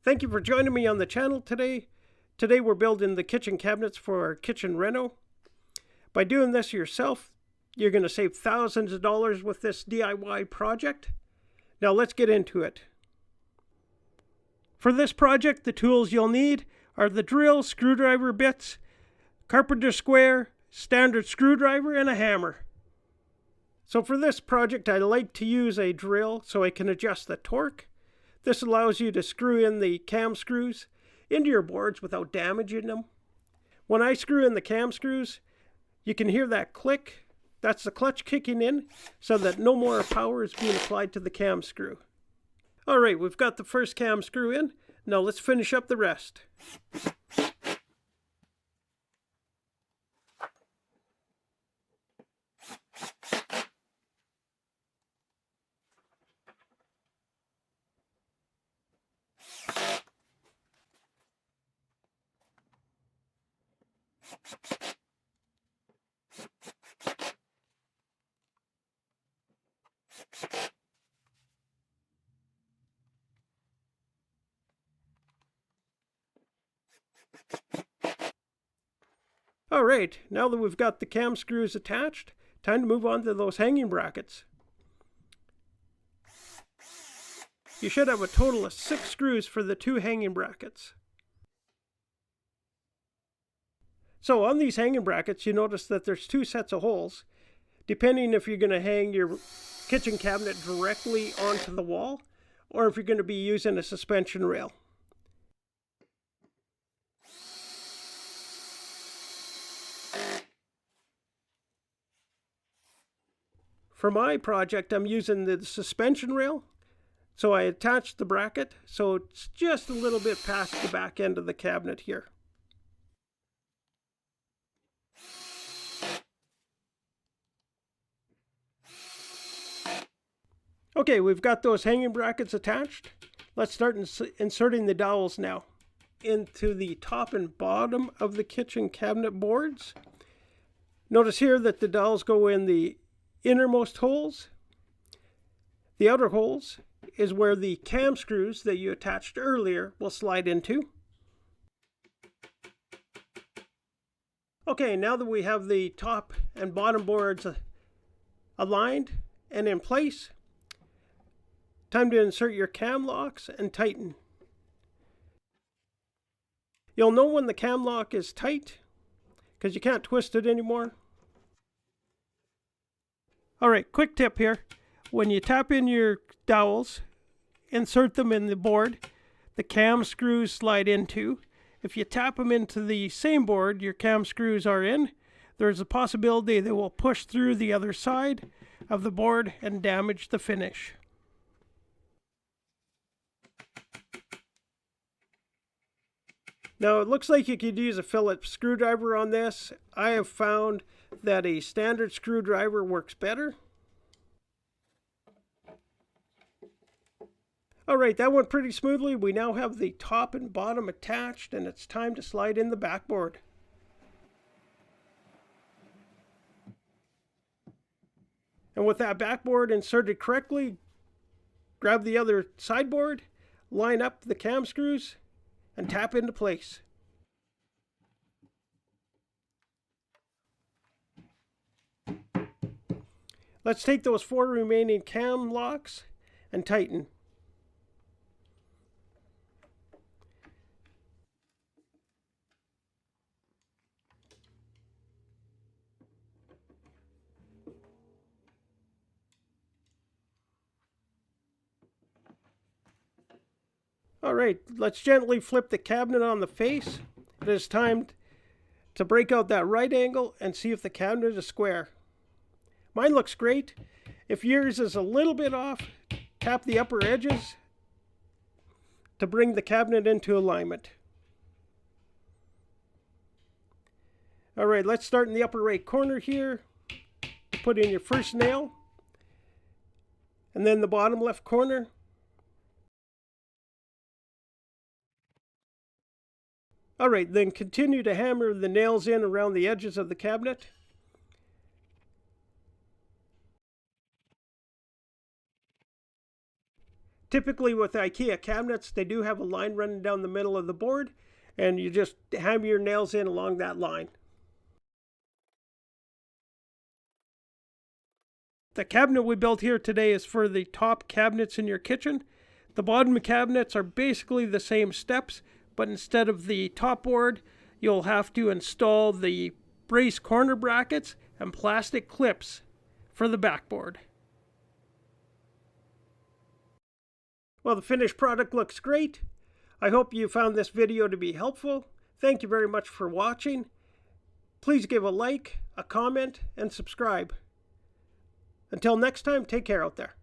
Thank you for joining me on the channel today. Today we're building the kitchen cabinets for our Kitchen Reno. By doing this yourself, you're going to save thousands of dollars with this DIY project. Now let's get into it. For this project, the tools you'll need are the drill, screwdriver bits, carpenter square, standard screwdriver, and a hammer. So for this project, I like to use a drill so I can adjust the torque. This allows you to screw in the cam screws into your boards without damaging them. When I screw in the cam screws, you can hear that click. That's the clutch kicking in so that no more power is being applied to the cam screw. Alright, we've got the first cam screw in. Now let's finish up the rest. Alright, now that we've got the cam screws attached, time to move on to those hanging brackets. You should have a total of 6 screws for the 2 hanging brackets. So on these hanging brackets, you notice that there's 2 sets of holes, depending if you're going to hang your kitchen cabinet directly onto the wall, or if you're going to be using a suspension rail. For my project, I'm using the suspension rail, so I attached the bracket so it's just a little bit past the back end of the cabinet here. Okay, we've got those hanging brackets attached. Let's start inserting the dowels now into the top and bottom of the kitchen cabinet boards. Notice here that the dowels go in the innermost holes. The outer holes is where the cam screws that you attached earlier will slide into. Okay, now that we have the top and bottom boards aligned and in place, time to insert your cam locks and tighten. You'll know when the cam lock is tight because you can't twist it anymore. Alright, quick tip here. When you tap in your dowels, insert them in the board the cam screws slide into. If you tap them into the same board your cam screws are in, there's a possibility they will push through the other side of the board and damage the finish. Now it looks like you could use a Phillips screwdriver on this. I have found that a standard screwdriver works better. Alright, that went pretty smoothly. We now have the top and bottom attached and it's time to slide in the backboard. And with that backboard inserted correctly, grab the other sideboard, line up the cam screws, and tap into place. Let's take those 4 remaining cam locks and tighten. Alright, let's gently flip the cabinet on the face. It is time to break out that right angle and see if the cabinet is square. Mine looks great. If yours is a little bit off, tap the upper edges to bring the cabinet into alignment. Alright, let's start in the upper right corner here. Put in your first nail. And then the bottom left corner. Alright, then continue to hammer the nails in around the edges of the cabinet. Typically with IKEA cabinets, they do have a line running down the middle of the board, and you just hammer your nails in along that line. The cabinet we built here today is for the top cabinets in your kitchen. The bottom cabinets are basically the same steps, but instead of the top board, you'll have to install the brace corner brackets and plastic clips for the backboard. Well, the finished product looks great. I hope you found this video to be helpful. Thank you very much for watching. Please give a like, a comment, and subscribe. Until next time, take care out there.